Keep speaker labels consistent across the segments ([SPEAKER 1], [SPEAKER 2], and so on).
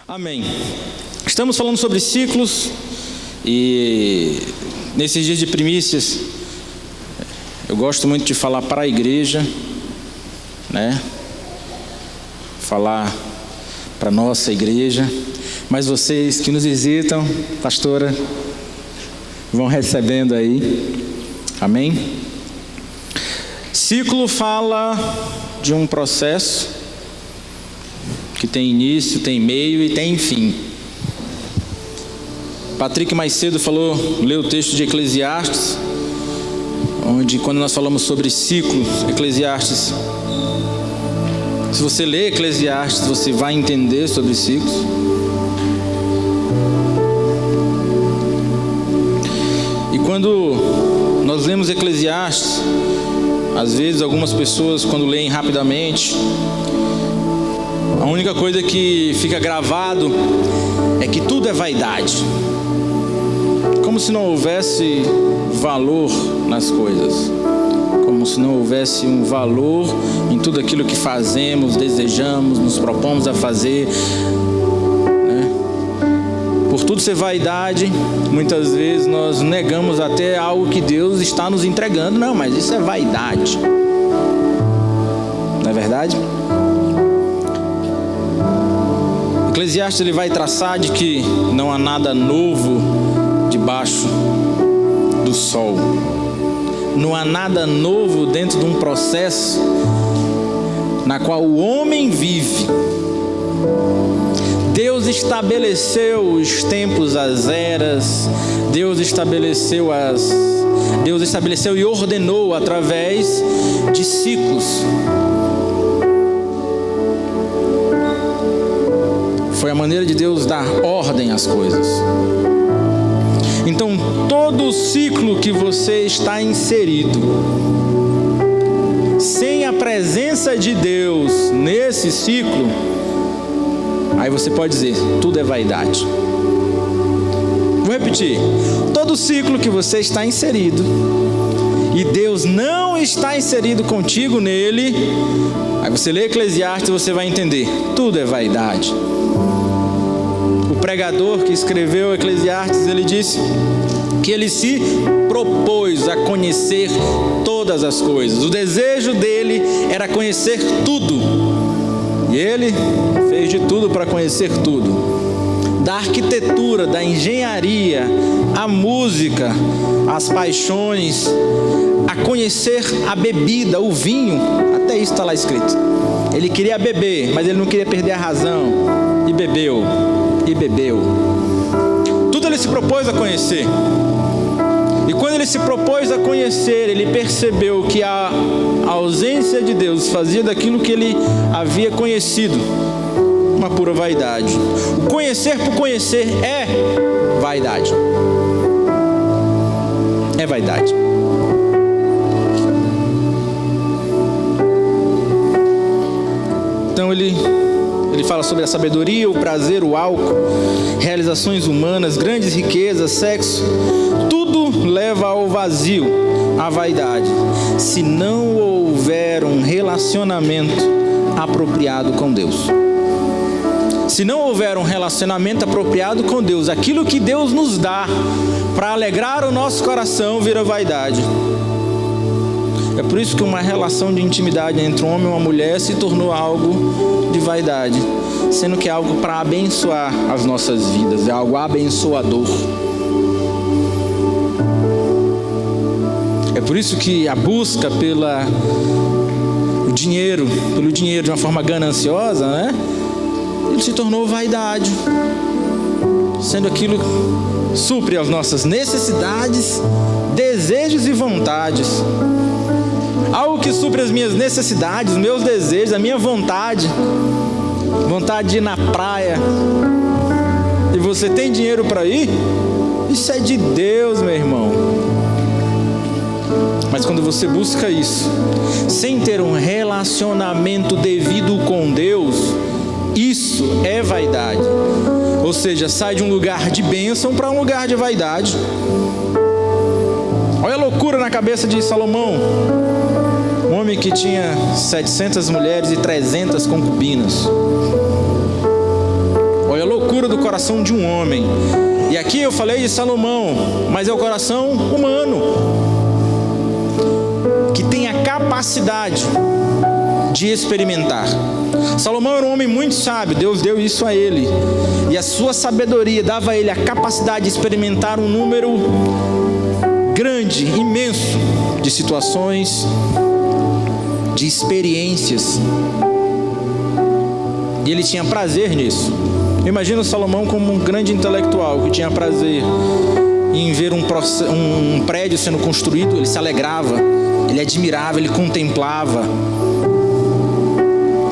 [SPEAKER 1] Amém. Estamos falando sobre ciclos e nesses dias de primícias eu gosto muito de falar para a igreja, né? Falar para a nossa igreja, mas vocês que nos visitam, pastora, vão recebendo aí. Amém? Ciclo fala de um processo que tem início, tem meio e tem fim. Patrick mais cedo leu o texto de Eclesiastes, onde quando nós falamos sobre ciclos, Eclesiastes, se você ler Eclesiastes, você vai entender sobre ciclos. E quando nós lemos Eclesiastes, às vezes algumas pessoas, quando leem rapidamente, a única coisa que fica gravado é que tudo é vaidade, como se não houvesse valor nas coisas, como se não houvesse um valor em tudo aquilo que fazemos, desejamos, nos propomos a fazer, né? Por tudo ser vaidade, muitas vezes nós negamos até algo que Deus está nos entregando. Não, mas isso é vaidade, não é verdade? Eclesiastes ele vai traçar de que não há nada novo debaixo do sol. Não há nada novo dentro de um processo na qual o homem vive. Deus estabeleceu os tempos, as eras. Deus estabeleceu e ordenou através de ciclos. Foi a maneira de Deus dar ordem às coisas. Então, todo o ciclo que você está inserido, sem a presença de Deus nesse ciclo, aí você pode dizer, tudo é vaidade. Vou repetir. Todo ciclo que você está inserido e Deus não está inserido contigo nele, aí você lê Eclesiastes e você vai entender, tudo é vaidade. O pregador que escreveu Eclesiastes, ele disse que ele se propôs a conhecer todas as coisas. O desejo dele era conhecer tudo. E ele fez de tudo para conhecer tudo. Da arquitetura, da engenharia, a música, as paixões, a conhecer a bebida, o vinho. Até isso está lá escrito. Ele queria beber, mas ele não queria perder a razão. E bebeu. Tudo ele se propôs a conhecer. E quando ele se propôs a conhecer, ele percebeu que a ausência de Deus fazia daquilo que ele havia conhecido uma pura vaidade. O conhecer por conhecer é vaidade. É vaidade. Então ele fala sobre a sabedoria, o prazer, o álcool, realizações humanas, grandes riquezas, sexo. Tudo leva ao vazio, à vaidade, se não houver um relacionamento apropriado com Deus. Se não houver um relacionamento apropriado com Deus, aquilo que Deus nos dá para alegrar o nosso coração vira vaidade. É por isso que uma relação de intimidade entre um homem e uma mulher se tornou algo de vaidade, sendo que é algo para abençoar as nossas vidas, é algo abençoador. É por isso que a busca pelo dinheiro de uma forma gananciosa, né? Ele se tornou vaidade, sendo aquilo que supre as nossas necessidades, desejos e vontades. Algo que supre as minhas necessidades, os meus desejos, a minha vontade de ir na praia, e você tem dinheiro para ir, isso é de Deus, meu irmão. Mas quando você busca isso, sem ter um relacionamento devido com Deus, isso é vaidade. Ou seja, sai de um lugar de bênção para um lugar de vaidade. Olha a loucura na cabeça de Salomão. Um homem que tinha 700 mulheres e 300 concubinas. Olha a loucura procura do coração de um homem. E aqui eu falei de Salomão, mas é o coração humano, que tem a capacidade de experimentar. Salomão era um homem muito sábio, Deus deu isso a ele, e a sua sabedoria dava a ele a capacidade de experimentar um número grande, imenso, de situações, de experiências, e ele tinha prazer nisso. Eu imagino Salomão como um grande intelectual que tinha prazer em ver um prédio sendo construído. Ele se alegrava, ele admirava, ele contemplava.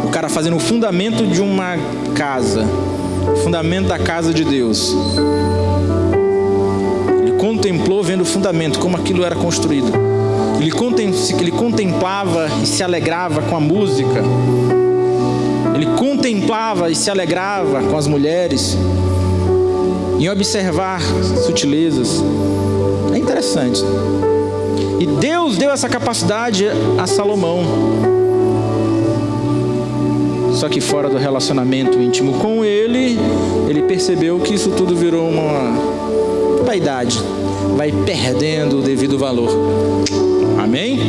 [SPEAKER 1] O cara fazendo o fundamento de uma casa, o fundamento da casa de Deus. Ele contemplou vendo o fundamento, como aquilo era construído. Ele contemplava e se alegrava com a música. Ele contemplava e se alegrava com as mulheres, em observar sutilezas. É interessante. E Deus deu essa capacidade a Salomão. Só que fora do relacionamento íntimo com ele percebeu que isso tudo virou uma vaidade. Vai perdendo o devido valor. Amém?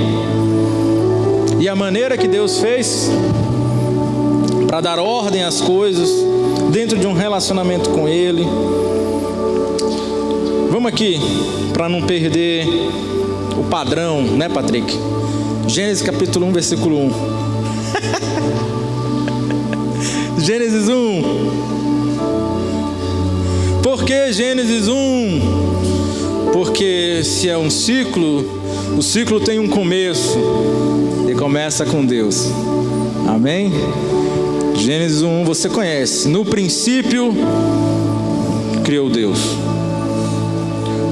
[SPEAKER 1] E a maneira que Deus fez para dar ordem às coisas dentro de um relacionamento com Ele. Vamos aqui, para não perder o padrão, né, Patrick? Gênesis capítulo 1, versículo 1. Gênesis 1. Por que Gênesis 1? Porque se é um ciclo, o ciclo tem um começo e começa com Deus. Amém? Gênesis 1 você conhece. No princípio criou Deus.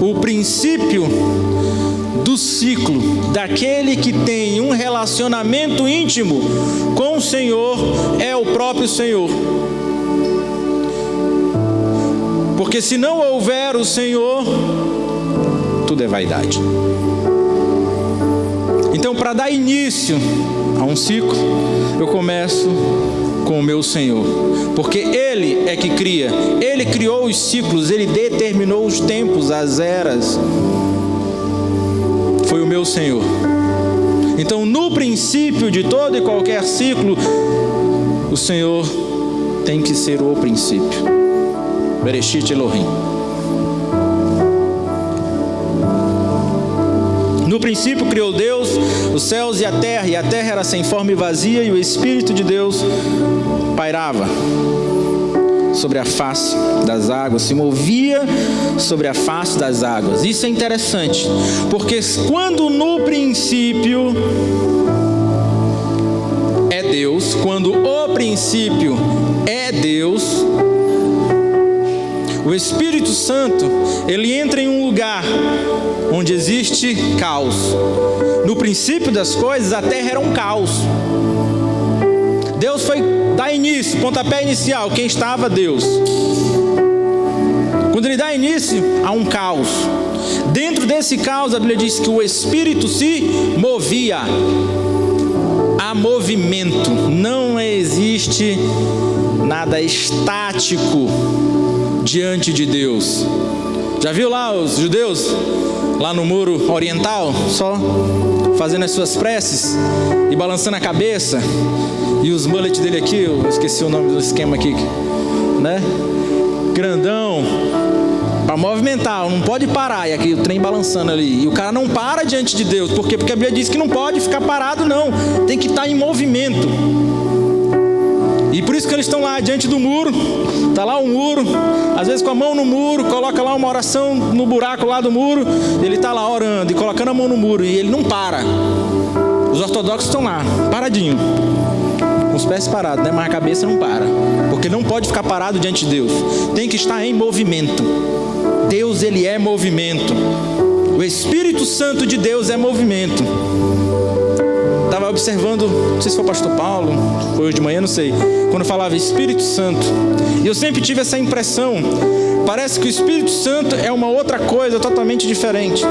[SPEAKER 1] O princípio do ciclo daquele que tem um relacionamento íntimo com o Senhor é o próprio Senhor. Porque se não houver o Senhor, tudo é vaidade. Então, para dar início a um ciclo, eu começo com o meu Senhor, porque Ele é que cria. Ele criou os ciclos, Ele determinou os tempos, as eras. Foi o meu Senhor. Então, no princípio de todo e qualquer ciclo, o Senhor tem que ser o princípio. Bereshit Elohim. No princípio criou Deus os céus e a terra era sem forma e vazia, e o Espírito de Deus pairava sobre a face das águas, se movia sobre a face das águas. Isso é interessante, porque quando no princípio é Deus, quando o princípio é Deus, o Espírito Santo, ele entra em um lugar onde existe caos. No princípio das coisas, a terra era um caos. Deus foi dar início, pontapé inicial, quem estava? Deus. Quando ele dá início a um caos, dentro desse caos a Bíblia diz que o Espírito se movia. Há movimento, não existe nada estático diante de Deus. Já viu lá os judeus, lá no muro oriental, só fazendo as suas preces e balançando a cabeça, e os mullet dele aqui, eu esqueci o nome do esquema aqui, né? Grandão, para movimentar, não pode parar, e aqui o trem balançando ali, e o cara não para diante de Deus. Por quê? Porque a Bíblia diz que não pode ficar parado, não, tem que estar em movimento. E por isso que eles estão lá diante do muro, está lá o muro, às vezes com a mão no muro, coloca lá uma oração no buraco lá do muro, ele está lá orando e colocando a mão no muro, e ele não para. Os ortodoxos estão lá, paradinho, com os pés parados, né? Mas a cabeça não para, porque não pode ficar parado diante de Deus, tem que estar em movimento. Deus, ele é movimento, o Espírito Santo de Deus é movimento. Estava observando, não sei se foi o pastor Paulo, foi hoje de manhã, não sei, quando falava Espírito Santo, e eu sempre tive essa impressão, parece que o Espírito Santo é uma outra coisa totalmente diferente.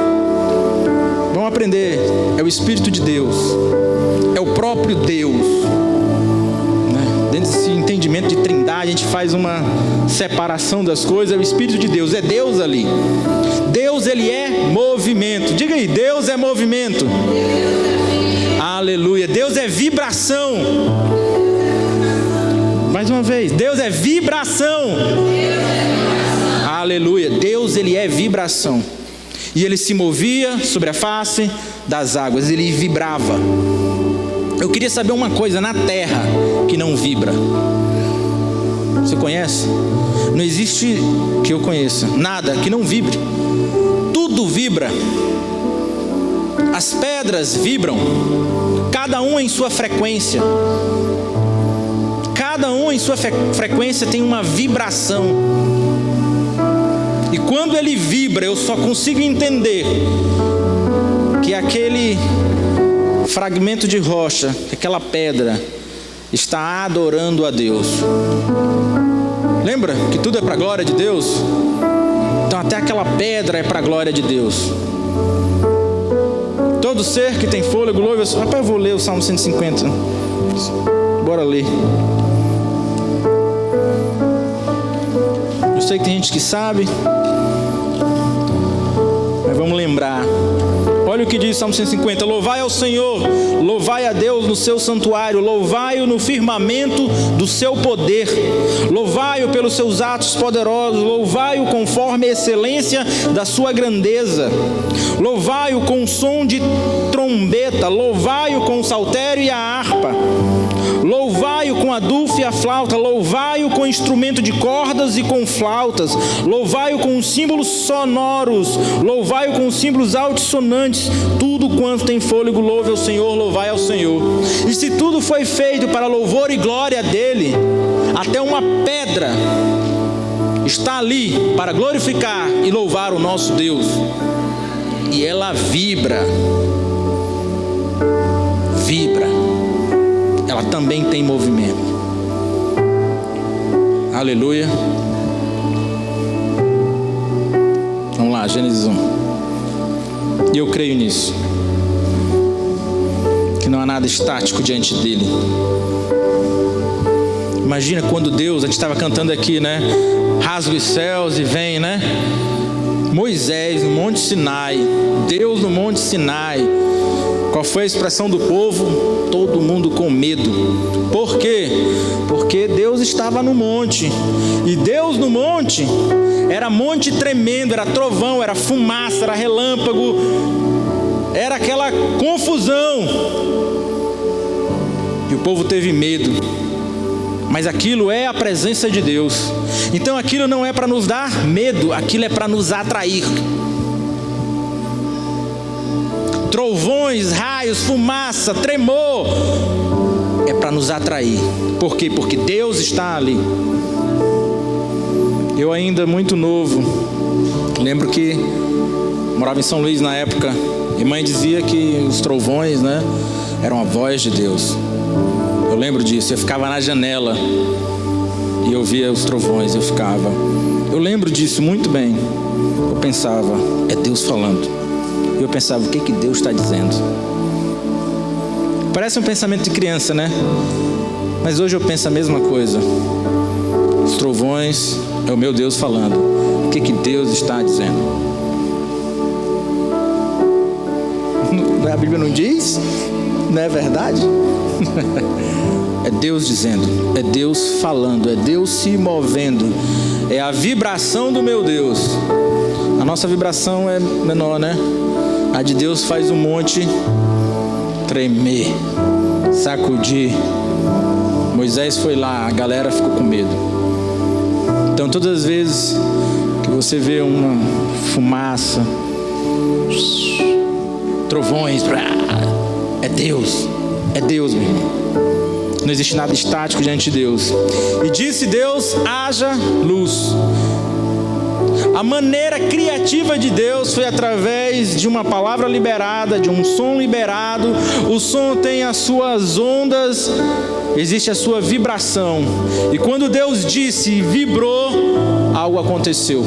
[SPEAKER 1] Vamos aprender, é o Espírito de Deus, é o próprio Deus, né? Dentro desse entendimento de trindade, a gente faz uma separação das coisas, é o Espírito de Deus, é Deus ali. Deus, ele é movimento. Diga aí, Deus é movimento. Aleluia. Deus é vibração. Mais uma vez, Deus é vibração. Aleluia. Deus, ele é vibração. E ele se movia sobre a face das águas, ele vibrava. Eu queria saber uma coisa na terra que não vibra. Você conhece? Não existe que eu conheça nada que não vibre. Tudo vibra. As pedras vibram, cada um em sua frequência. Cada um em sua frequência tem uma vibração. E quando ele vibra, eu só consigo entender que aquele fragmento de rocha, aquela pedra, está adorando a Deus. Lembra que tudo é para a glória de Deus? Então até aquela pedra é para a glória de Deus. Todo ser que tem fôlego, louve. Rapaz, eu vou ler o Salmo 150. Bora ler. Eu sei que tem gente que sabe, mas vamos lembrar. Olha o que diz o Salmo 150. Louvai ao Senhor, louvai a Deus no seu santuário, louvai-o no firmamento do seu poder, louvai-o pelos seus atos poderosos, louvai-o conforme a excelência da sua grandeza, louvai-o com som de trombeta, louvai-o com o saltério e a harpa, louvai-o com a dulce e a flauta, louvai-o com instrumento de cordas e com flautas, louvai-o com símbolos sonoros, louvai-o com símbolos altissonantes. Tudo quanto tem fôlego, louve ao Senhor, louvai ao Senhor. E se tudo foi feito para louvor e glória dele, até uma pedra está ali para glorificar e louvar o nosso Deus, e ela vibra, ela também tem movimento. Aleluia. Vamos lá, Gênesis 1. E eu creio nisso, que não há nada estático diante dele. Imagina quando Deus, a gente estava cantando aqui, né? Rasga os céus e vem, né? Moisés no Monte Sinai, Deus no Monte Sinai. Qual foi a expressão do povo? Todo mundo com medo. Por quê? Porque Deus estava no monte. E Deus no monte era monte tremendo, era trovão, era fumaça, era relâmpago, era aquela confusão. E o povo teve medo. Mas aquilo é a presença de Deus. Então aquilo não é para nos dar medo, aquilo é para nos atrair. Trovões, raios, fumaça, tremor, é para nos atrair. Por quê? Porque Deus está ali. Eu ainda muito novo, lembro que morava em São Luís na época, e mãe dizia que os trovões, né, eram a voz de Deus. Eu lembro disso, eu ficava na janela e eu via os trovões, eu lembro disso muito bem. Eu pensava, é Deus falando. E eu pensava, o que Deus está dizendo? Parece um pensamento de criança, né? Mas hoje eu penso a mesma coisa. Os trovões é o meu Deus falando. O que Deus está dizendo? A Bíblia não diz? Não é verdade? É Deus dizendo, é Deus falando, é Deus se movendo. É a vibração do meu Deus. A nossa vibração é menor, né? A de Deus faz um monte tremer, sacudir. Moisés foi lá, a galera ficou com medo. Então todas as vezes que você vê uma fumaça, trovões, é Deus, meu irmão. Não existe nada estático diante de Deus. E disse Deus, haja luz. A maneira criativa de Deus foi através de uma palavra liberada, de um som liberado. O som tem as suas ondas, existe a sua vibração. E quando Deus disse e vibrou, algo aconteceu.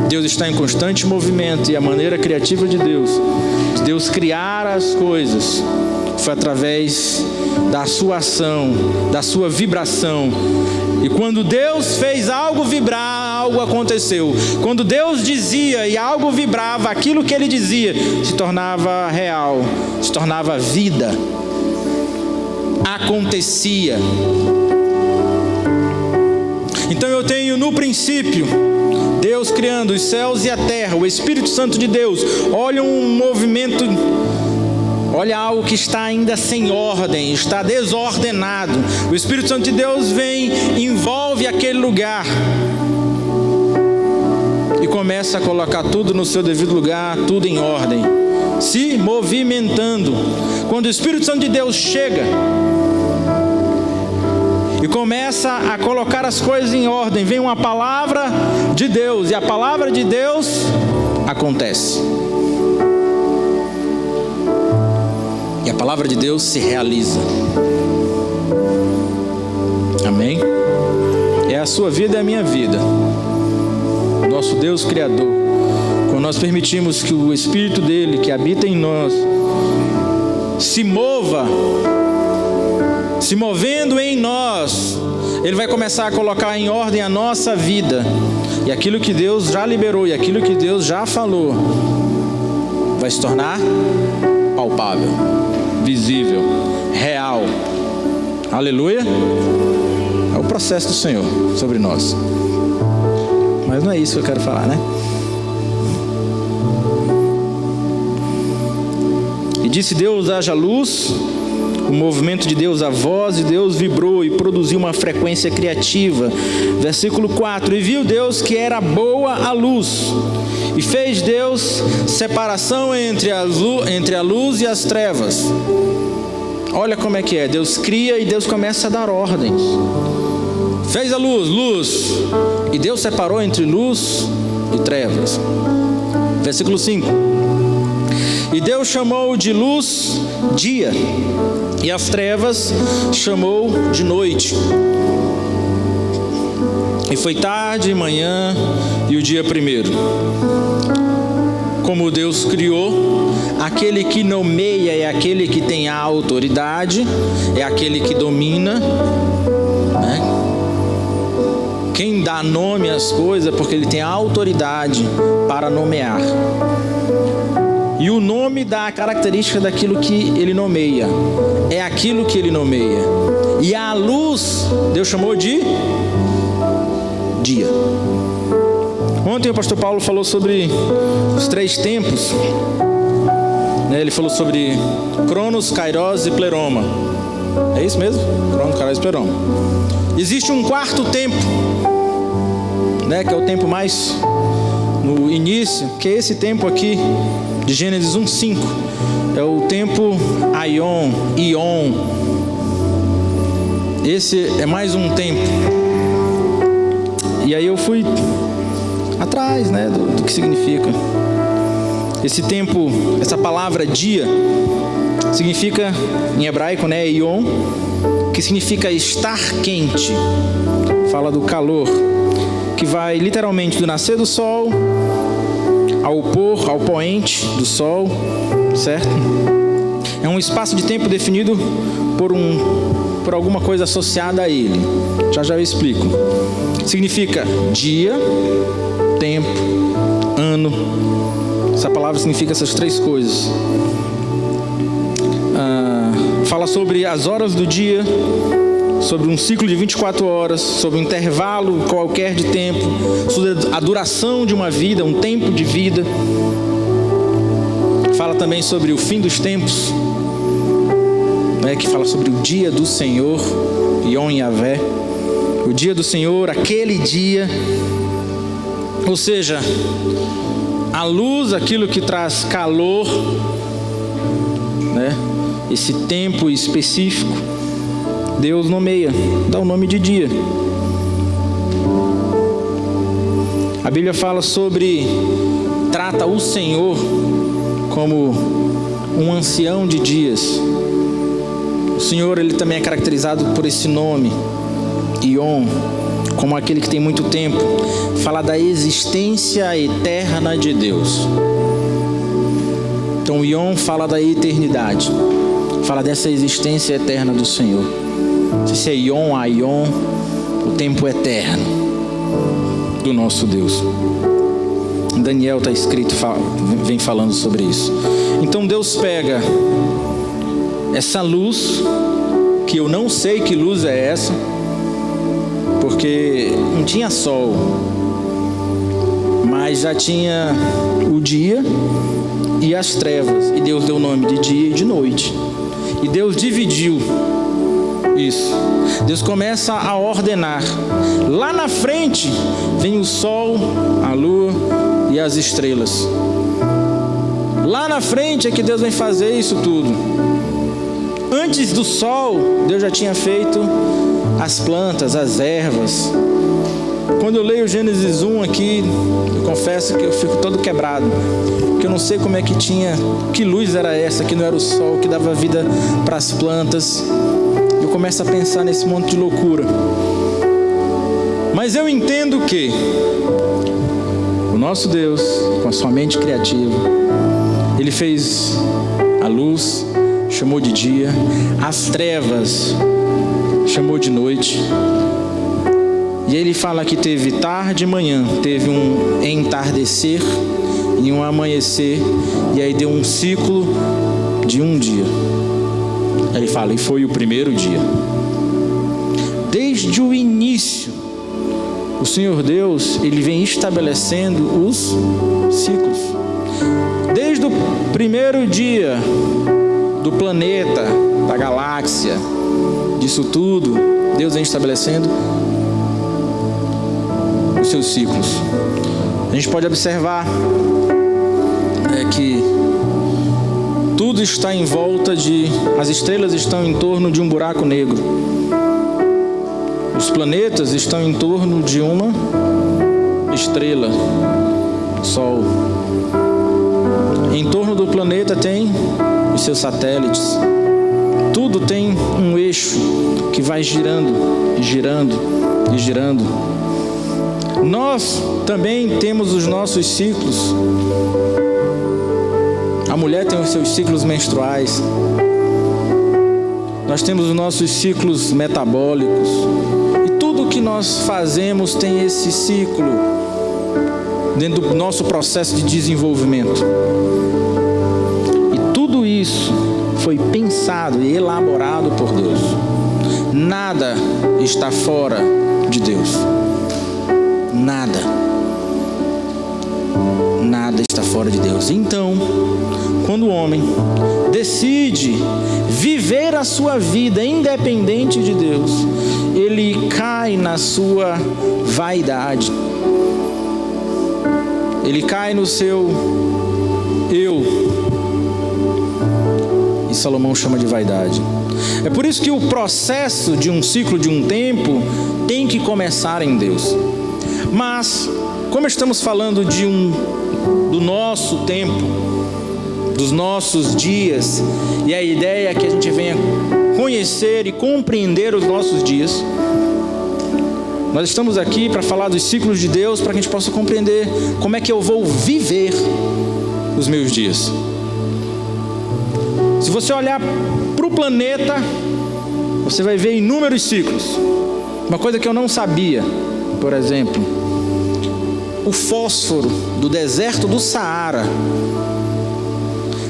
[SPEAKER 1] Deus está em constante movimento, e a maneira criativa de Deus criar as coisas, foi através da sua ação, da sua vibração. E quando Deus fez algo vibrar, algo aconteceu. Quando Deus dizia e algo vibrava, aquilo que Ele dizia se tornava real, se tornava vida, acontecia. Então eu tenho no princípio Deus criando os céus e a terra, o Espírito Santo de Deus. Olha um movimento, olha algo que está ainda sem ordem, está desordenado. O Espírito Santo de Deus vem, envolve aquele lugar e começa a colocar tudo no seu devido lugar, tudo em ordem, se movimentando. Quando o Espírito Santo de Deus chega e começa a colocar as coisas em ordem, vem uma palavra de Deus, e a palavra de Deus acontece. E a palavra de Deus se realiza. Amém? É a sua vida e a minha vida. Nosso Deus Criador. Quando nós permitimos que o Espírito dele, que habita em nós, se mova, se movendo em nós, Ele vai começar a colocar em ordem a nossa vida. E aquilo que Deus já liberou, e aquilo que Deus já falou, vai se tornar palpável, visível, real. Aleluia. É o processo do Senhor sobre nós. Mas não é isso que eu quero falar, né? E disse Deus: haja luz. O movimento de Deus, a voz de Deus vibrou e produziu uma frequência criativa. Versículo 4: e viu Deus que era boa a luz, e fez Deus separação entre a luz e as trevas. Olha como é que é, Deus cria e Deus começa a dar ordens. Fez a luz, luz, e Deus separou entre luz e trevas. Versículo 5: e Deus chamou de luz dia, e as trevas chamou de noite. E foi tarde e manhã e o dia primeiro. Como Deus criou, aquele que nomeia é aquele que tem a autoridade, é aquele que domina, né? Quem dá nome às coisas é porque ele tem a autoridade para nomear. E o nome dá a característica daquilo que ele nomeia. É aquilo que ele nomeia. E a luz, Deus chamou de dia. Ontem o pastor Paulo falou sobre os 3 tempos. Ele falou sobre Cronos, Kairos e Pleroma. É isso mesmo? Cronos, Kairos e Pleroma. Existe um 4º tempo, que é o tempo mais no início, que é esse tempo aqui de Gênesis 1:5, é o tempo Aion, Ion. Esse é mais um tempo. E aí eu fui atrás, do que significa esse tempo. Essa palavra dia significa em hebraico, Ion, que significa estar quente. Fala do calor, que vai literalmente do nascer do sol ao pôr, ao poente do sol, certo? É um espaço de tempo definido por alguma coisa associada a ele. Já eu explico. Significa dia, tempo, ano. Essa palavra significa essas 3 coisas. Fala sobre as horas do dia, sobre um ciclo de 24 horas, sobre um intervalo qualquer de tempo, sobre a duração de uma vida, um tempo de vida. Fala também sobre o fim dos tempos, que fala sobre o dia do Senhor, Yom Yavé, o dia do Senhor, aquele dia. Ou seja, a luz, aquilo que traz calor, esse tempo específico, Deus nomeia, dá o nome de dia. A Bíblia fala trata o Senhor como um ancião de dias. O Senhor, ele também é caracterizado por esse nome, Ion, como aquele que tem muito tempo. Fala da existência eterna de Deus. Então, Ion fala da eternidade, fala dessa existência eterna do Senhor. Se é Ion, Aion, o tempo eterno do nosso Deus. Daniel está escrito, vem falando sobre isso. Então Deus pega essa luz, que eu não sei que luz é essa, porque não tinha sol, mas já tinha o dia e as trevas, e Deus deu o nome de dia e de noite, e Deus dividiu isso. Deus começa a ordenar. Lá na frente vem o sol, a lua e as estrelas. Lá na frente é que Deus vem fazer isso tudo. Antes do sol, Deus já tinha feito as plantas, as ervas. Quando eu leio Gênesis 1 aqui, eu confesso que eu fico todo quebrado, porque eu não sei como é que tinha, que luz era essa, que não era o sol, que dava vida para as plantas. Eu começo a pensar nesse monte de loucura. Mas eu entendo que o nosso Deus, com a sua mente criativa, Ele fez a luz, chamou de dia, as trevas chamou de noite. E Ele fala que teve tarde e manhã, teve um entardecer e um amanhecer, e aí deu um ciclo de um dia. Ele fala, e foi o primeiro dia. Desde o início, o Senhor Deus, Ele vem estabelecendo os ciclos. Desde o primeiro dia do planeta, da galáxia, disso tudo, Deus vem estabelecendo os seus ciclos. A gente pode observar que tudo está em volta as estrelas estão em torno de um buraco negro. Os planetas estão em torno de uma estrela, Sol. Em torno do planeta tem os seus satélites. Tudo tem um eixo que vai girando, girando e girando. Nós também temos os nossos ciclos. A mulher tem os seus ciclos menstruais. Nós temos os nossos ciclos metabólicos. E tudo que nós fazemos tem esse ciclo dentro do nosso processo de desenvolvimento. E tudo isso foi pensado e elaborado por Deus. Nada está fora de Deus. Nada está fora de Deus. Então, quando o homem decide viver a sua vida independente de Deus, ele cai na sua vaidade. Ele cai no seu eu. E Salomão chama de vaidade. É por isso que o processo de um ciclo, de um tempo, tem que começar em Deus. Mas, como estamos falando do nosso tempo, dos nossos dias, e a ideia é que a gente venha conhecer e compreender os nossos dias, nós estamos aqui para falar dos ciclos de Deus, para que a gente possa compreender como é que eu vou viver os meus dias. Se você olhar para o planeta, você vai ver inúmeros ciclos. Uma coisa que eu não sabia, por exemplo, o fósforo do deserto do Saara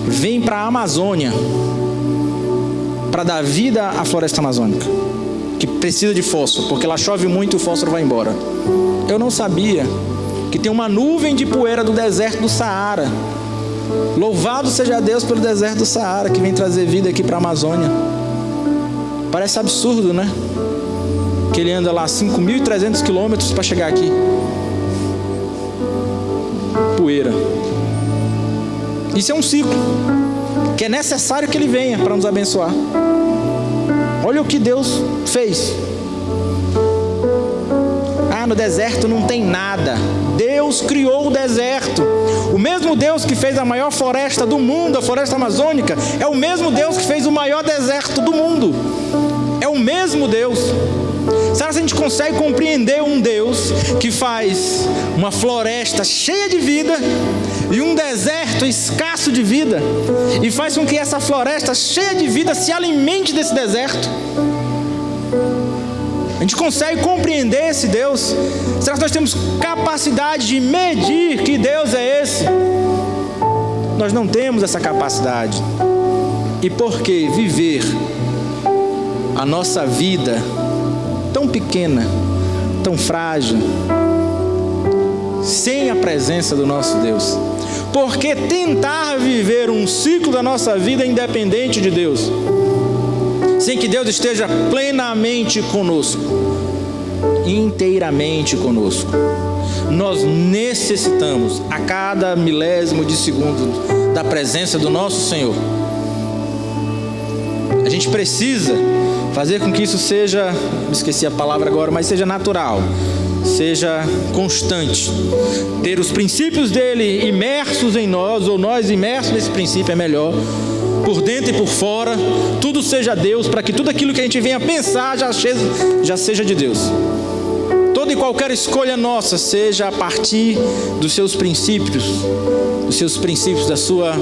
[SPEAKER 1] vem para a Amazônia para dar vida à floresta amazônica, que precisa de fósforo, porque lá chove muito e o fósforo vai embora. Eu não sabia que tem uma nuvem de poeira do deserto do Saara. Louvado seja Deus pelo deserto do Saara, que vem trazer vida aqui para a Amazônia. Parece absurdo, né? Que ele anda lá 5.300 quilômetros para chegar aqui. Poeira. Isso é um ciclo que é necessário que ele venha para nos abençoar. Olha o que Deus fez. No deserto não tem nada. Deus criou o deserto. O mesmo Deus que fez a maior floresta do mundo, a floresta amazônica, é o mesmo Deus que fez o maior deserto do mundo. É o mesmo Deus. Será que a gente consegue compreender um Deus que faz uma floresta cheia de vida e um deserto escasso de vida, e faz com que essa floresta cheia de vida se alimente desse deserto? A gente consegue compreender esse Deus? Será que nós temos capacidade de medir que Deus é esse? Nós não temos essa capacidade. E por que viver a nossa vida tão pequena, tão frágil, sem a presença do nosso Deus? Por que tentar viver um ciclo da nossa vida independente de Deus, sem que Deus esteja plenamente conosco, inteiramente conosco? Nós necessitamos a cada milésimo de segundo da presença do nosso Senhor. A gente precisa fazer com que isso seja, esqueci a palavra agora, mas seja natural, seja constante. Ter os princípios dele imersos em nós, ou nós imersos nesse princípio é melhor, por dentro e por fora, tudo seja Deus, para que tudo aquilo que a gente venha pensar já seja de Deus. Toda e qualquer escolha nossa seja a partir dos seus princípios, da sua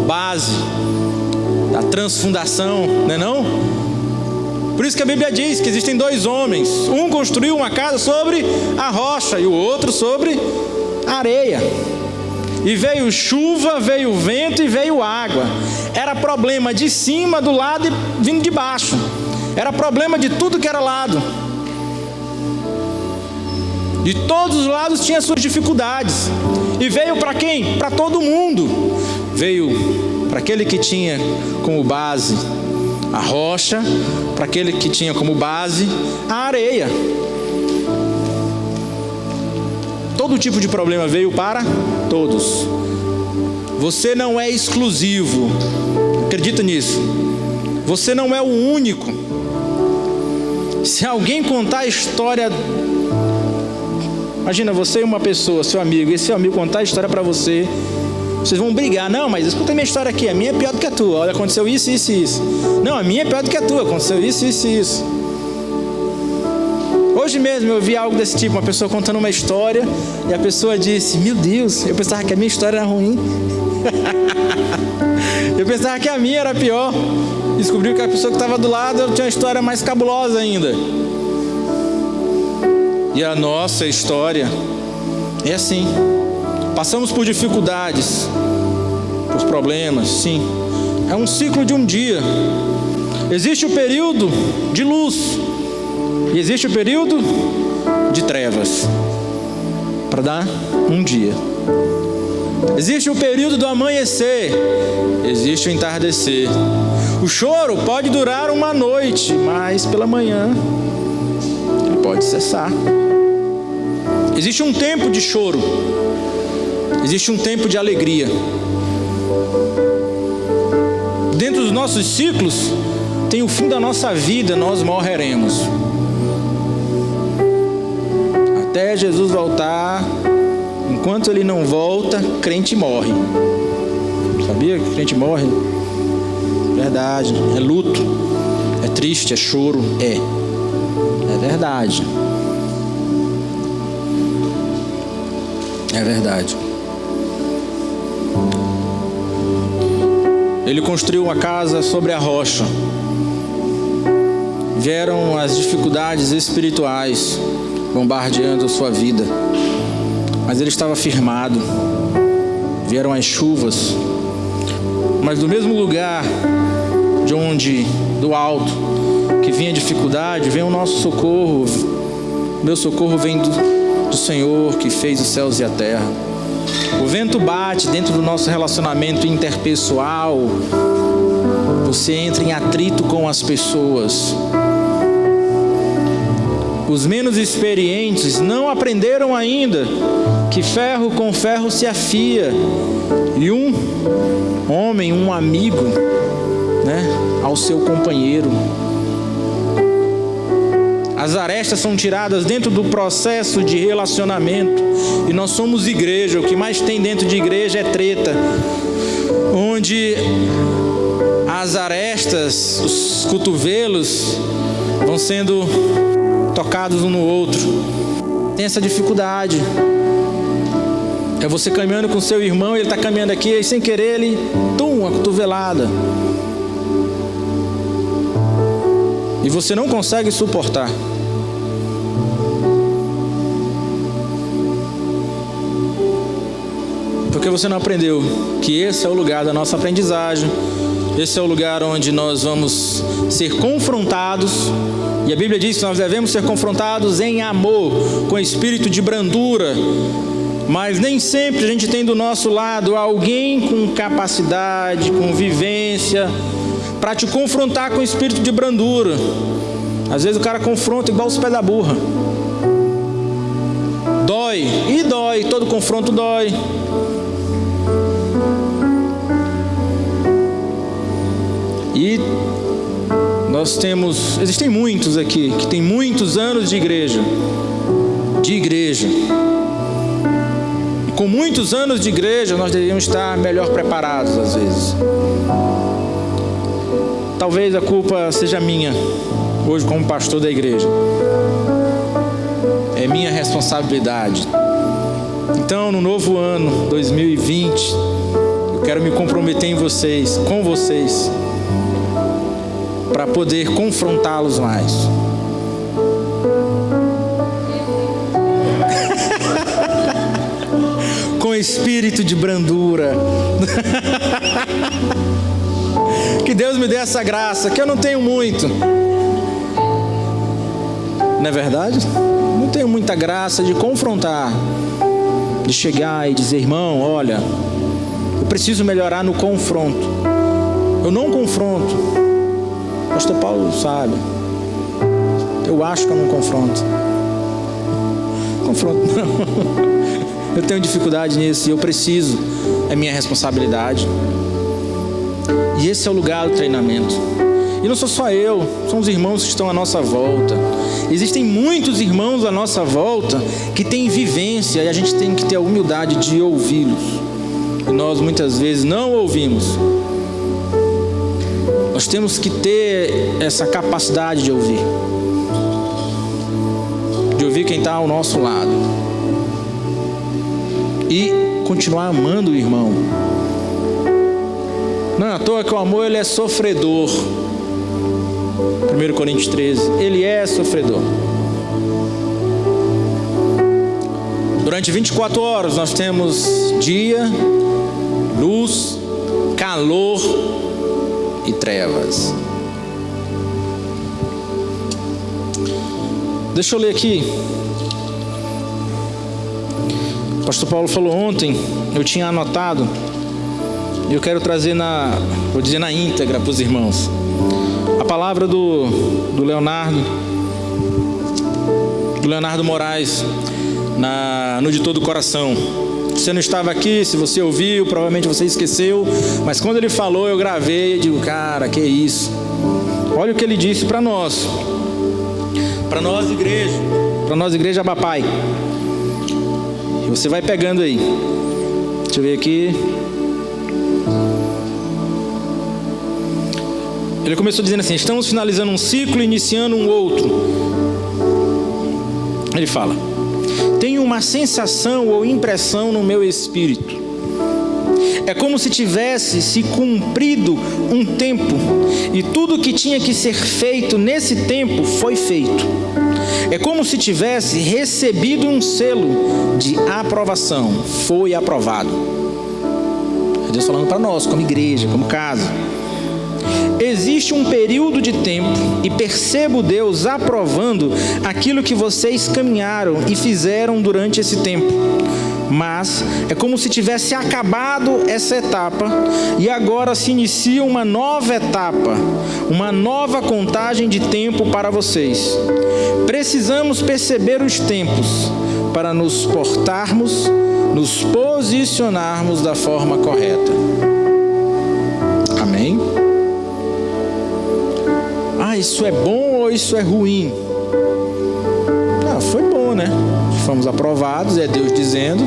[SPEAKER 1] base, da transfundação, não é não? Por isso que a Bíblia diz que existem dois homens, um construiu uma casa sobre a rocha e o outro sobre a areia. E veio chuva, veio vento e veio água. Era problema de cima, do lado e vindo de baixo. Era problema de tudo que era lado. De todos os lados tinha suas dificuldades. E veio para quem? Para todo mundo. Veio para aquele que tinha como base a rocha, para aquele que tinha como base a areia. Todo tipo de problema veio para todos. Você não é exclusivo. Acredita nisso. Você não é o único. Se alguém contar a história, imagina você e uma pessoa, seu amigo, e seu amigo contar a história para você, vocês vão brigar. Não, mas escuta a minha história aqui, a minha é pior do que a tua. Olha, aconteceu isso, isso e isso. Não, a minha é pior do que a tua, aconteceu isso, isso e isso. Hoje mesmo eu vi algo desse tipo, uma pessoa contando uma história, e a pessoa disse, meu Deus, eu pensava que a minha história era ruim. Eu pensava que a minha era pior. Descobriu que a pessoa que estava do lado tinha uma história mais cabulosa ainda. E a nossa história é assim. Passamos por dificuldades, por problemas, sim. É um ciclo de um dia. Existe o período de luz e existe o período de trevas, para dar um dia. Existe o período do amanhecer, existe o entardecer. O choro pode durar uma noite, mas pela manhã ele pode cessar. Existe um tempo de choro, existe um tempo de alegria. Dentro dos nossos ciclos tem o fim da nossa vida, nós morreremos. Até Jesus voltar, enquanto ele não volta, crente morre. Sabia que crente morre? Verdade, é luto, é triste, é choro, é verdade. É verdade. Ele construiu uma casa sobre a rocha. Vieram as dificuldades espirituais bombardeando a sua vida, mas ele estava firmado. Vieram as chuvas, mas do mesmo lugar de onde, do alto, que vinha a dificuldade, vem o nosso socorro. Meu socorro vem do Senhor que fez os céus e a terra. O vento bate dentro do nosso relacionamento interpessoal. Você entra em atrito com as pessoas. Os menos experientes não aprenderam ainda que ferro com ferro se afia. E um homem, um amigo, ao seu companheiro. As arestas são tiradas dentro do processo de relacionamento. E nós somos igreja. O que mais tem dentro de igreja é treta, onde as arestas, os cotovelos vão sendo tocados um no outro. Tem essa dificuldade. É você caminhando com seu irmão, ele está caminhando aqui, e sem querer ele, uma cotovelada. E você não consegue suportar. Porque você não aprendeu que esse é o lugar da nossa aprendizagem, esse é o lugar onde nós vamos ser confrontados. E a Bíblia diz que nós devemos ser confrontados em amor, com espírito de brandura. Mas nem sempre a gente tem do nosso lado alguém com capacidade, com vivência, para te confrontar com espírito de brandura. Às vezes o cara confronta igual os pés da burra. Dói, e dói, todo confronto dói. E existem muitos aqui que têm muitos anos de igreja. E com muitos anos de igreja, nós deveríamos estar melhor preparados às vezes. Talvez a culpa seja minha, hoje como pastor da igreja. É minha responsabilidade. Então, no novo ano, 2020, eu quero me comprometer com vocês, para poder confrontá-los mais. Com espírito de brandura. Que Deus me dê essa graça, que eu não tenho muito. Não é verdade? Não tenho muita graça de confrontar, de chegar e dizer: irmão, olha, eu preciso melhorar no confronto. Eu não confronto. O pastor Paulo sabe. Eu acho que eu não confronto. Confronto não. Eu tenho dificuldade nisso e eu preciso. É minha responsabilidade. E esse é o lugar do treinamento. E não sou só eu, são os irmãos que estão à nossa volta. Existem muitos irmãos à nossa volta que têm vivência e a gente tem que ter a humildade de ouvi-los. E nós muitas vezes não ouvimos. Nós temos que ter essa capacidade de ouvir. De ouvir quem está ao nosso lado. E continuar amando o irmão. Não é à toa que o amor ele é sofredor. 1 Coríntios 13, ele é sofredor. Durante 24 horas nós temos dia, luz, calor e trevas. Deixa eu ler aqui. O pastor Paulo falou ontem, eu tinha anotado, e eu quero trazer vou dizer na íntegra para os irmãos. A palavra do Leonardo Moraes, no De Todo o Coração. Você não estava aqui, se você ouviu, provavelmente você esqueceu, mas quando ele falou, eu gravei e digo: cara, que isso? Olha o que ele disse para nós igreja Abapai. E você vai pegando aí. Deixa eu ver aqui. Ele começou dizendo assim: estamos finalizando um ciclo e iniciando um outro. Ele fala: tenho uma sensação ou impressão no meu espírito. É como se tivesse se cumprido um tempo e tudo que tinha que ser feito nesse tempo foi feito. É como se tivesse recebido um selo de aprovação. Foi aprovado. É Deus falando para nós, como igreja, como casa. Existe um período de tempo e percebo Deus aprovando aquilo que vocês caminharam e fizeram durante esse tempo. Mas é como se tivesse acabado essa etapa e agora se inicia uma nova etapa, uma nova contagem de tempo para vocês. Precisamos perceber os tempos para nos portarmos, nos posicionarmos da forma correta. Amém? Isso é bom ou isso é ruim? Foi bom, né? Fomos aprovados, é Deus dizendo.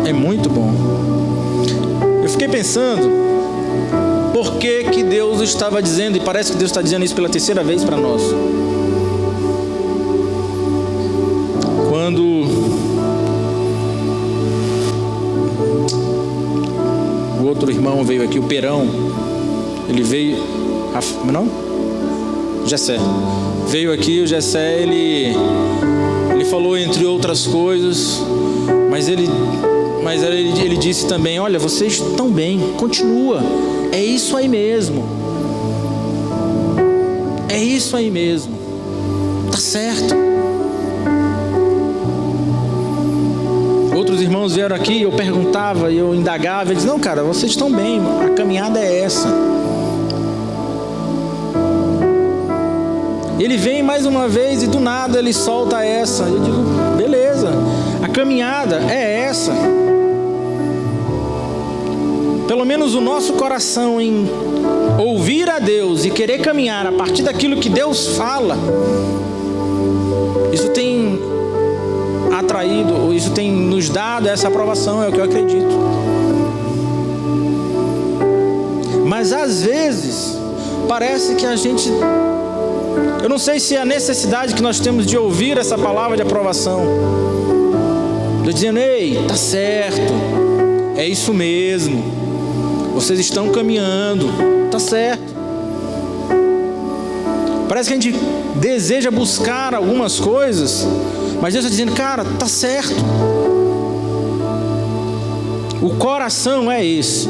[SPEAKER 1] É muito bom. Eu fiquei pensando, por que Deus estava dizendo, e parece que Deus está dizendo isso pela terceira vez para nós. Quando o outro irmão veio aqui, o Perão, ele veio... Não? Jessé. Veio aqui, o Jessé, ele falou entre outras coisas, mas ele Mas ele disse também: olha, vocês estão bem, continua, é isso aí mesmo, é isso aí mesmo, tá certo. Outros irmãos vieram aqui, eu perguntava, eu indagava, eles: não, cara, vocês estão bem, a caminhada é essa. Ele vem mais uma vez e do nada ele solta essa. Eu digo: beleza, a caminhada é essa. Pelo menos o nosso coração em ouvir a Deus e querer caminhar a partir daquilo que Deus fala, isso tem atraído, isso tem nos dado essa aprovação, é o que eu acredito. Mas às vezes parece que a gente, eu não sei se é a necessidade que nós temos de ouvir essa palavra de aprovação, de dizendo: ei, tá certo, é isso mesmo, vocês estão caminhando, tá certo. Parece que a gente deseja buscar algumas coisas, mas Deus está dizendo: cara, tá certo. O coração é esse.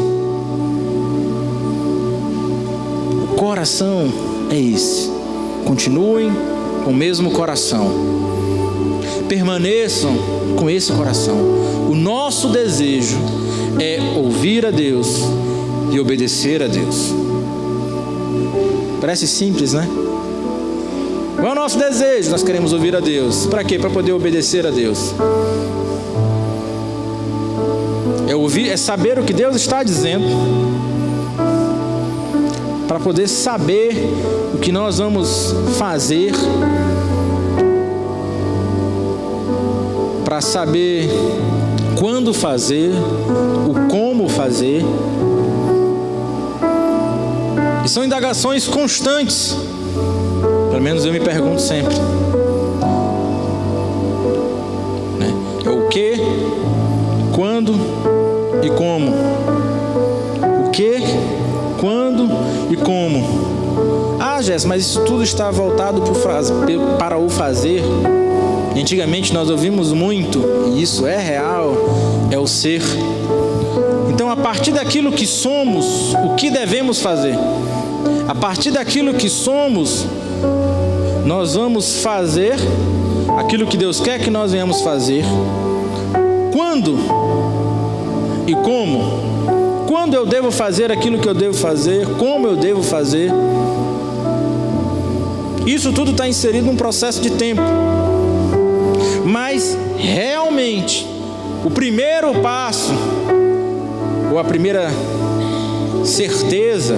[SPEAKER 1] O coração é esse. Continuem com o mesmo coração. Permaneçam com esse coração. O nosso desejo é ouvir a Deus e obedecer a Deus. Parece simples, né? Qual é o nosso desejo? Nós queremos ouvir a Deus. Para quê? Para poder obedecer a Deus. É ouvir, é saber o que Deus está dizendo, para poder saber o que nós vamos fazer, para saber quando fazer, o como fazer. E são indagações constantes. Pelo menos eu me pergunto sempre, né? É o que, quando e como. O que, quando e como. Ah, Jéssica, mas isso tudo está voltado para o fazer. Antigamente nós ouvimos muito, e isso é real, é o ser. Então, a partir daquilo que somos, o que devemos fazer? A partir daquilo que somos, nós vamos fazer aquilo que Deus quer que nós venhamos fazer. Quando e como? Quando eu devo fazer aquilo que eu devo fazer? Como eu devo fazer? Isso tudo está inserido num processo de tempo. Mas realmente, o primeiro passo, ou a primeira certeza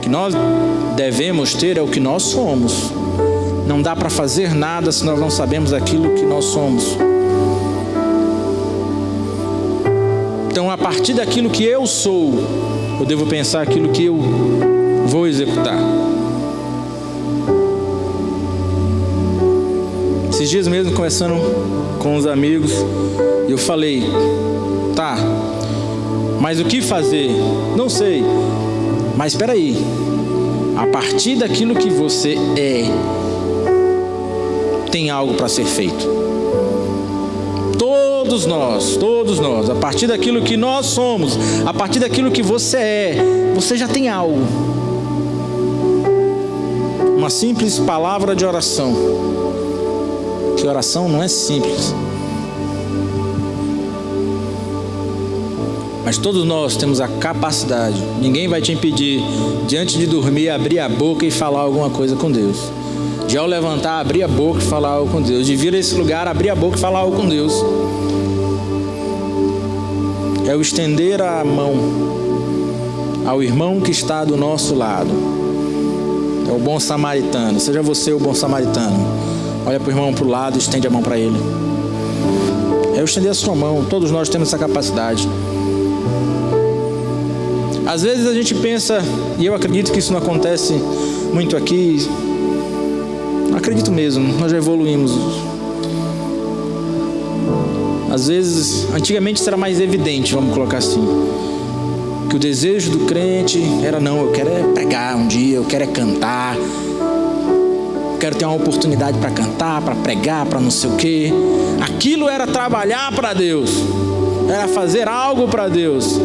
[SPEAKER 1] que nós devemos ter, é o que nós somos. Não dá para fazer nada se nós não sabemos aquilo que nós somos. Então, a partir daquilo que eu sou, eu devo pensar aquilo que eu vou executar. Esses dias mesmo, conversando com os amigos, eu falei: tá, mas o que fazer? Não sei. Mas espera aí, a partir daquilo que você é, tem algo para ser feito. Todos nós, a partir daquilo que nós somos, a partir daquilo que você é, você já tem algo. Uma simples palavra de oração. Que oração não é simples. Mas todos nós temos a capacidade. Ninguém vai te impedir, diante de dormir, abrir a boca e falar alguma coisa com Deus. De ao levantar, abrir a boca e falar algo com Deus. De vir a esse lugar, abrir a boca e falar algo com Deus. É o estender a mão ao irmão que está do nosso lado. É o bom samaritano. Seja você o bom samaritano. Olha para o irmão para o lado e estende a mão para ele. É o estender a sua mão. Todos nós temos essa capacidade. Às vezes a gente pensa, e eu acredito que isso não acontece muito aqui. Acredito mesmo, nós já evoluímos. Às vezes, antigamente era mais evidente, vamos colocar assim, que o desejo do crente era: não, eu quero é pregar um dia, eu quero é cantar, eu quero ter uma oportunidade para cantar, para pregar, para não sei o quê. Aquilo era trabalhar para Deus. era fazer algo para Deus.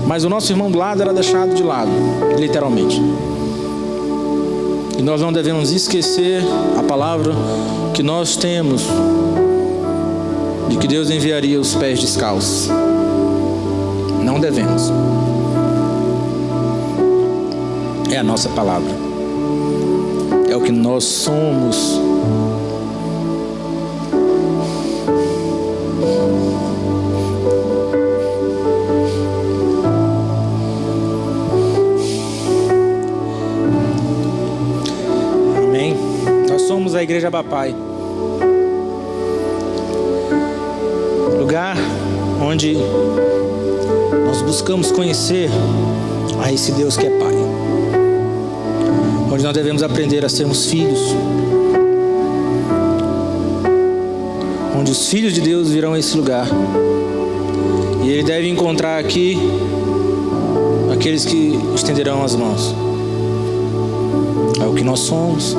[SPEAKER 1] Mas o nosso irmão do lado era deixado de lado, literalmente. E nós não devemos esquecer a palavra que nós temos, de que Deus enviaria os pés descalços. Não devemos. É a nossa palavra. É o que nós somos. Amém. Nós somos a Igreja Abapai. Lugar onde nós buscamos conhecer a esse Deus que é Pai. Onde nós devemos aprender a sermos filhos. Onde os filhos de Deus virão a esse lugar. E Ele deve encontrar aqui aqueles que estenderão as mãos. É o que nós somos.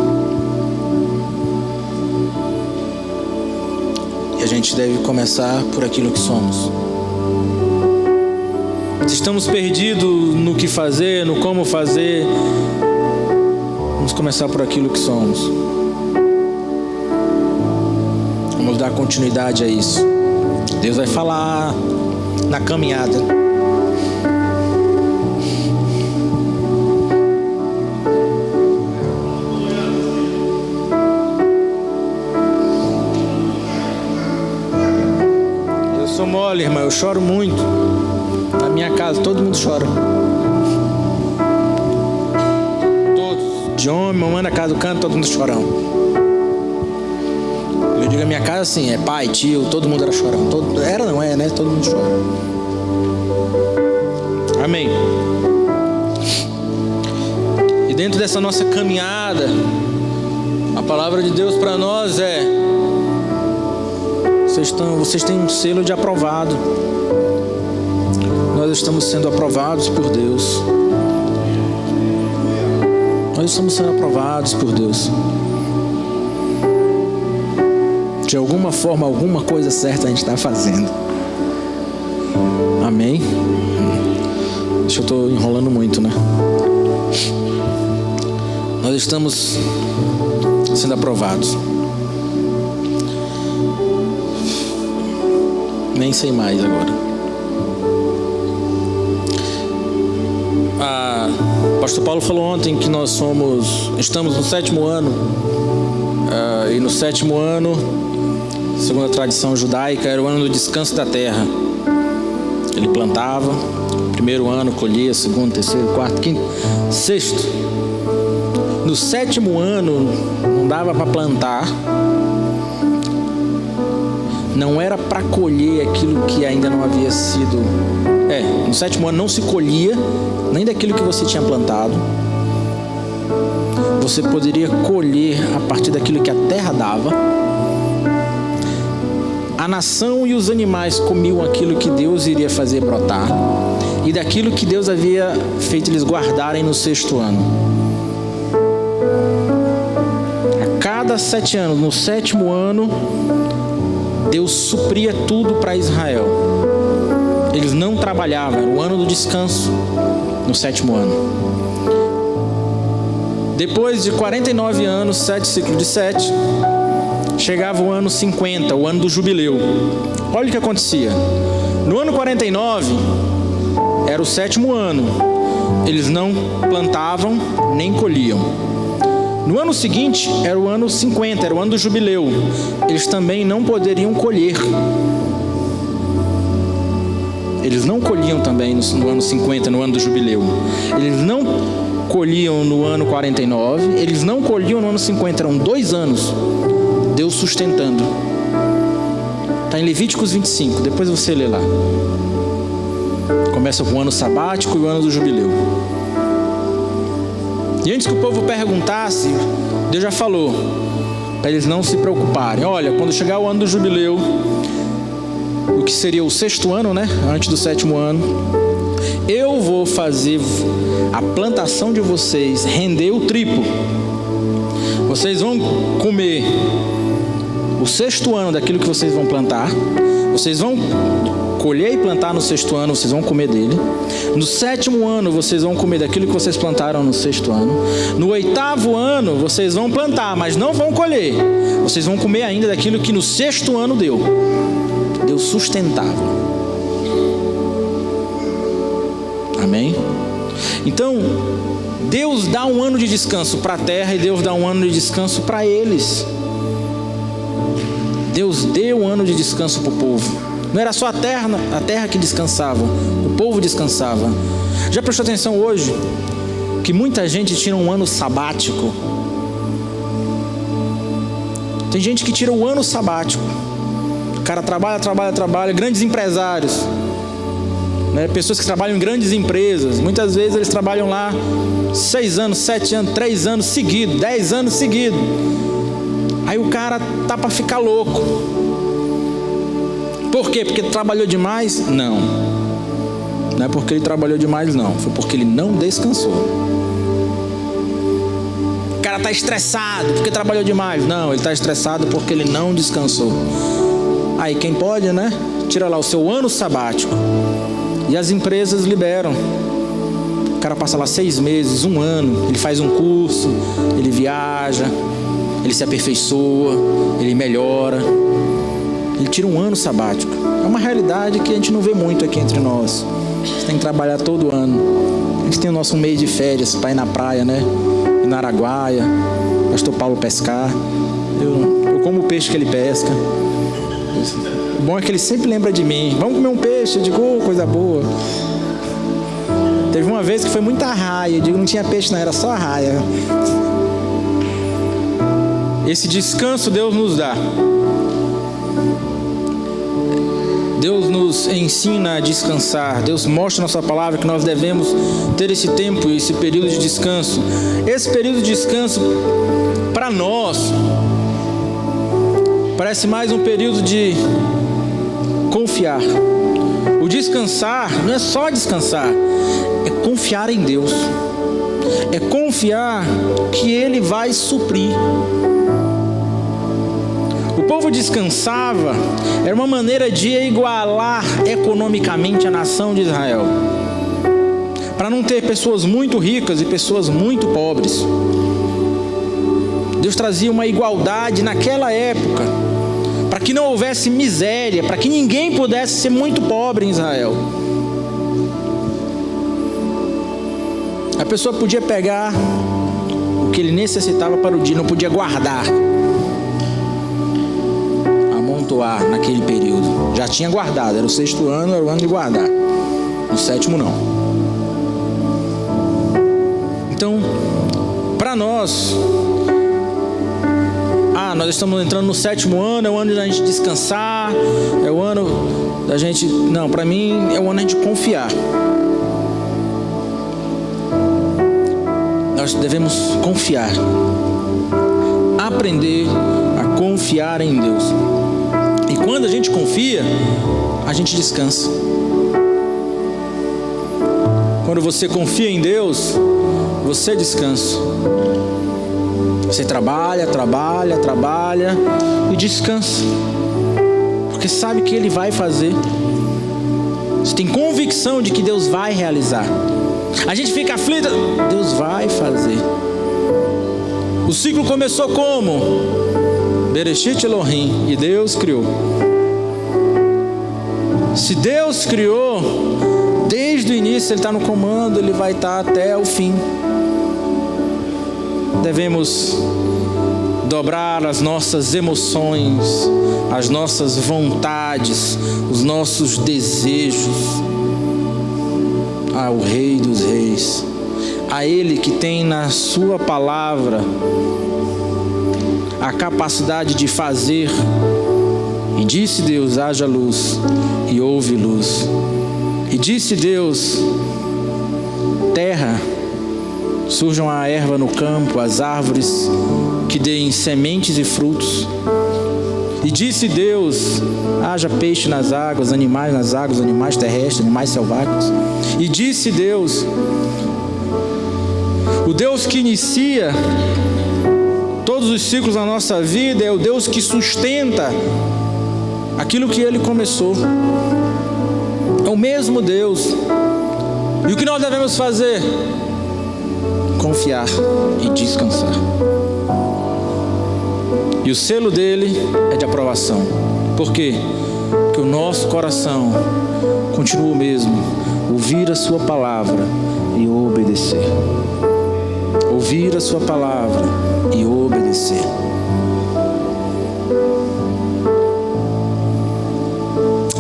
[SPEAKER 1] E a gente deve começar por aquilo que somos. Se estamos perdidos no que fazer, no como fazer, vamos começar por aquilo que somos. Vamos dar continuidade a isso. Deus vai falar na caminhada. Eu sou mole, irmão, eu choro muito. Na minha casa todo mundo chora. De homem, mamãe na casa do canto, todo mundo chorão. Eu digo a minha casa assim, é pai, tio, todo mundo era chorão. Era, não é, né? Todo mundo chora. Amém. E dentro dessa nossa caminhada, a palavra de Deus para nós é: vocês têm um selo de aprovado. Nós estamos sendo aprovados por Deus. Nós estamos sendo aprovados por Deus. De alguma forma, alguma coisa certa a gente está fazendo. Amém? Acho que eu estou enrolando muito, né? Nós estamos sendo aprovados. Nem sei mais agora. O pastor Paulo falou ontem que nós estamos no 7º ano, e no 7º ano, segundo a tradição judaica, era o ano do descanso da terra. Ele plantava, primeiro ano colhia, segundo, terceiro, quarto, quinto, sexto. No 7º ano não dava para plantar, não era para colher aquilo que ainda não havia sido. No 7º ano não se colhia nem daquilo que você tinha plantado. Você poderia colher a partir daquilo que a terra dava. A nação e os animais comiam aquilo que Deus iria fazer brotar, e daquilo que Deus havia feito eles guardarem no 6º ano. A cada 7 anos, no 7º ano, Deus supria tudo para Israel. Eles não trabalhavam, era o ano do descanso, no 7º ano. Depois de 49 anos, 7 ciclos de 7, chegava o ano 50, o ano do jubileu. Olha o que acontecia. No ano 49, era o 7º ano. Eles não plantavam nem colhiam. No ano seguinte, era o ano 50, era o ano do jubileu. Eles também não poderiam colher. Eles não colhiam também no ano 50, no ano do jubileu. Eles não colhiam no ano 49, eles não colhiam no ano 50. Eram 2 anos Deus sustentando. Está em Levíticos 25, depois você lê lá. Começa com o ano sabático e o ano do jubileu. E antes que o povo perguntasse, Deus já falou para eles não se preocuparem. Olha, quando chegar o ano do jubileu, o que seria o 6º ano, né? Antes do 7º ano, eu vou fazer a plantação de vocês render o triplo. Vocês vão comer o 6º ano daquilo que vocês vão plantar. Vocês vão colher e plantar no 6º ano, vocês vão comer dele. No 7º ano, vocês vão comer daquilo que vocês plantaram no 6º ano. No 8º ano, vocês vão plantar, mas não vão colher. Vocês vão comer ainda daquilo que no 6º ano deu. Deus sustentava. Amém? Então, Deus dá um ano de descanso para a terra e Deus dá um ano de descanso para eles. Deus deu um ano de descanso para o povo. Não era só a terra que descansava, o povo descansava. Já prestou atenção hoje que muita gente tira um ano sabático? Tem gente que tira o ano sabático. O cara trabalha, grandes empresários, né? Pessoas que trabalham em grandes empresas. Muitas vezes eles trabalham lá 6 anos, 7 anos, 3 anos seguidos, 10 anos seguidos. Aí o cara tá para ficar louco. Por quê? Porque trabalhou demais? Não. Não é porque ele trabalhou demais, não. Foi porque ele não descansou. O cara está estressado porque trabalhou demais. Não, ele está estressado porque ele não descansou. Aí quem pode, né? Tira lá o seu ano sabático. E as empresas liberam. O cara passa lá 6 meses, 1 ano. Ele faz um curso, ele viaja, ele se aperfeiçoa, ele melhora. Ele tira um ano sabático. É uma realidade que a gente não vê muito aqui entre nós. Você tem que trabalhar todo ano. A gente tem o nosso mês de férias para ir na praia, né? Ir na Araguaia, pastor Paulo pescar. Eu como o peixe que ele pesca. O bom é que ele sempre lembra de mim. Vamos comer um peixe? Eu digo, oh, coisa boa. Teve uma vez que foi muita arraia. Eu digo, não tinha peixe não, era só arraia. Esse descanso Deus nos dá. Deus nos ensina a descansar. Deus mostra na sua palavra que nós devemos ter esse tempo, esse período de descanso. Esse período de descanso, para nós, parece mais um período de confiar. O descansar não é só descansar, é confiar em Deus. É confiar que Ele vai suprir. O povo descansava, era uma maneira de igualar economicamente a nação de Israel, para não ter pessoas muito ricas e pessoas muito pobres. Deus trazia uma igualdade naquela época, para que não houvesse miséria, para que ninguém pudesse ser muito pobre em Israel. A pessoa podia pegar o que ele necessitava para o dia, não podia guardar, naquele período. Já tinha guardado, era o 6º ano, era o ano de guardar. No 7º não. Então, para nós, nós estamos entrando no 7º ano, é o ano da gente descansar, é o ano da gente... Não, para mim é o ano da gente confiar. Nós devemos confiar, aprender a confiar em Deus. E quando a gente confia, a gente descansa. Quando você confia em Deus, você descansa. Você trabalha e descansa, porque sabe que Ele vai fazer. Você tem convicção de que Deus vai realizar. A gente fica aflito, Deus vai fazer. O ciclo começou como? Bereshit Elohim, e Deus criou. Se Deus criou, desde o início Ele está no comando, Ele vai estar até o fim. Devemos dobrar as nossas emoções, as nossas vontades, os nossos desejos ao Rei dos Reis, a Ele que tem na sua palavra a capacidade de fazer. E disse Deus, haja luz, e houve luz. E disse Deus, terra, surjam a erva no campo, as árvores que deem sementes e frutos. E disse Deus, haja peixe nas águas, animais nas águas, animais terrestres, animais selvagens. E disse Deus, o Deus que inicia todos os ciclos da nossa vida, é o Deus que sustenta aquilo que Ele começou. É o mesmo Deus. E o que nós devemos fazer? Confiar e descansar. E o selo dele é de aprovação. Por quê? Porque o nosso coração continua o mesmo. Ouvir a sua palavra e obedecer. Ouvir a sua palavra e obedecer.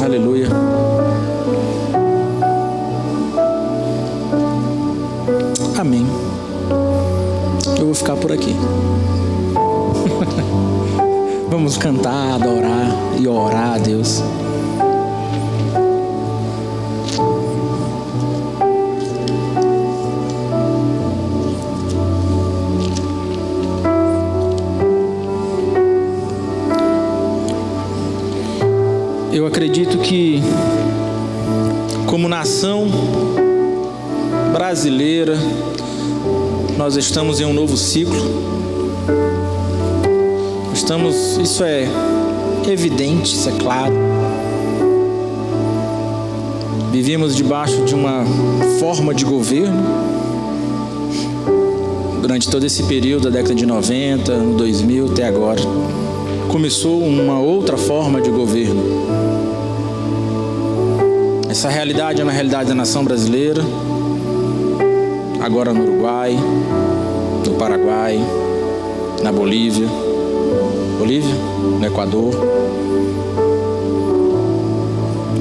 [SPEAKER 1] Aleluia. Amém. Eu vou ficar por aqui. Vamos cantar, adorar e orar a Deus. Eu acredito que, como nação brasileira, nós estamos em um novo ciclo. Isso é evidente, isso é claro. Vivíamos debaixo de uma forma de governo durante todo esse período, da década de 90, 2000 até agora. Começou uma outra forma de governo. Essa realidade é uma realidade da nação brasileira, agora no Uruguai, no Paraguai, na Bolívia, no Equador.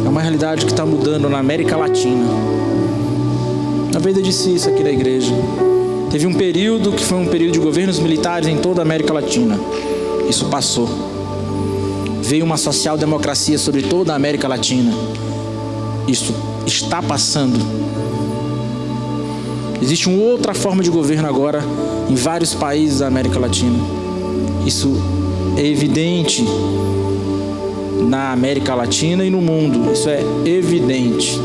[SPEAKER 1] É uma realidade que está mudando na América Latina. A vida disse isso aqui na igreja. Teve um período que foi um período de governos militares em toda a América Latina. Isso passou. Veio uma social-democracia sobre toda a América Latina. Isso está passando. Existe uma outra forma de governo agora em vários países da América Latina. Isso é evidente na América Latina e no mundo. Isso é evidente.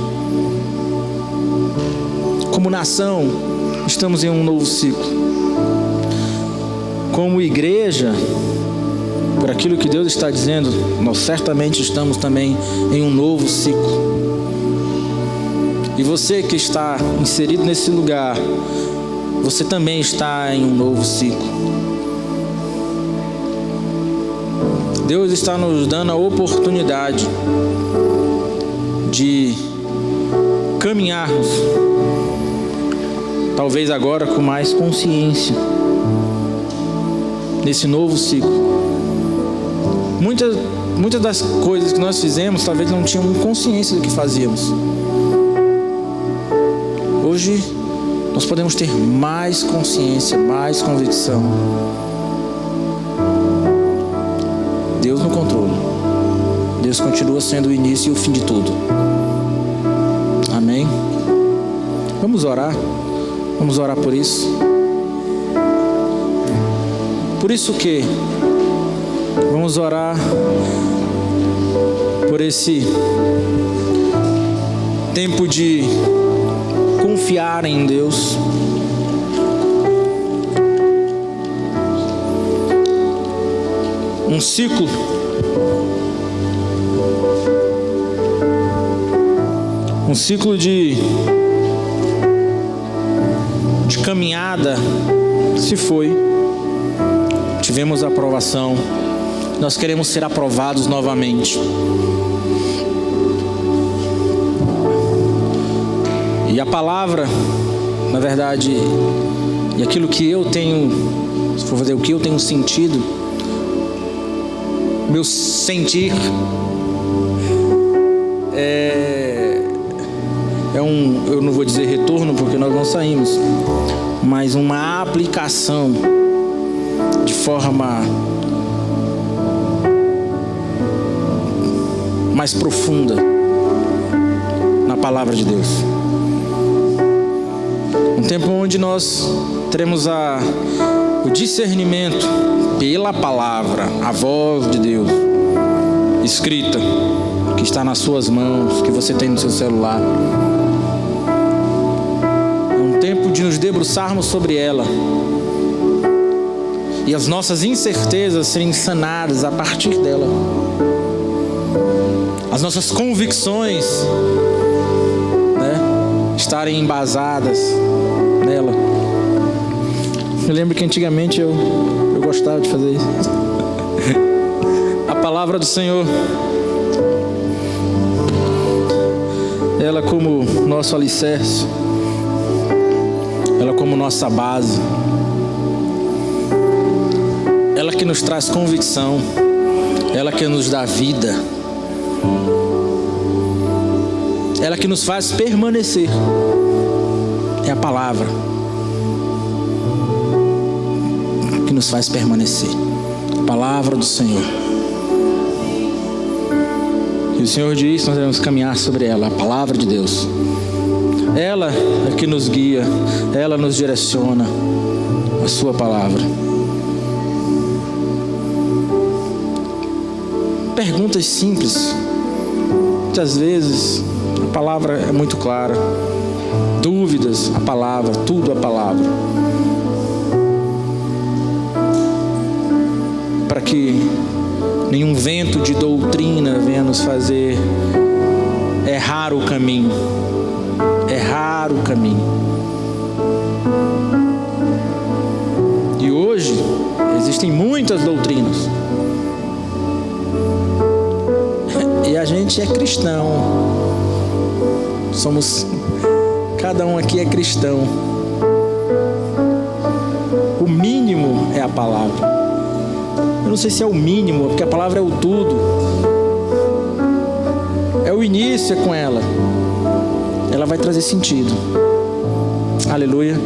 [SPEAKER 1] Como nação, estamos em um novo ciclo. Como igreja, por aquilo que Deus está dizendo, nós certamente estamos também em um novo ciclo. E você que está inserido nesse lugar, você também está em um novo ciclo. Deus está nos dando a oportunidade de caminharmos, talvez agora com mais consciência, nesse novo ciclo. Muitas das coisas que nós fizemos, talvez não tínhamos consciência do que fazíamos. Hoje, nós podemos ter mais consciência, mais convicção. Deus no controle. Deus continua sendo o início e o fim de tudo. Amém? Vamos orar. Vamos orar por isso. Por isso que vamos orar por esse tempo de confiar em Deus. Um ciclo de caminhada se foi. Tivemos aprovação. Nós queremos ser aprovados novamente. E a palavra, na verdade, e aquilo que eu tenho, se for fazer o que eu tenho sentido, meu sentir eu não vou dizer retorno porque nós não saímos, mas uma aplicação de forma mais profunda na palavra de Deus. Um tempo onde nós teremos o discernimento pela palavra, a voz de Deus escrita, que está nas suas mãos, que você tem no seu celular. É um tempo de nos debruçarmos sobre ela e as nossas incertezas serem sanadas a partir dela. as nossas convicções, né, estarem embasadas nela. Eu lembro que antigamente eu gostava de fazer isso. A palavra do Senhor, ela como nosso alicerce, ela como nossa base, ela que nos traz convicção, ela que nos dá vida, ela que nos faz permanecer. É a palavra que nos faz permanecer, a palavra do Senhor. E o Senhor diz, nós devemos caminhar sobre ela, a palavra de Deus. Ela é que nos guia, ela nos direciona, a sua palavra. Perguntas simples. Muitas vezes a palavra é muito clara. Dúvidas, a palavra, tudo a palavra. Para que nenhum vento de doutrina venha nos fazer errar o caminho. Errar o caminho. E hoje existem muitas doutrinas. E a gente é cristão. Cada um aqui é cristão. O mínimo é a palavra. Eu não sei se é o mínimo, porque a palavra é o tudo. É o início, é com ela. Ela vai trazer sentido. Aleluia.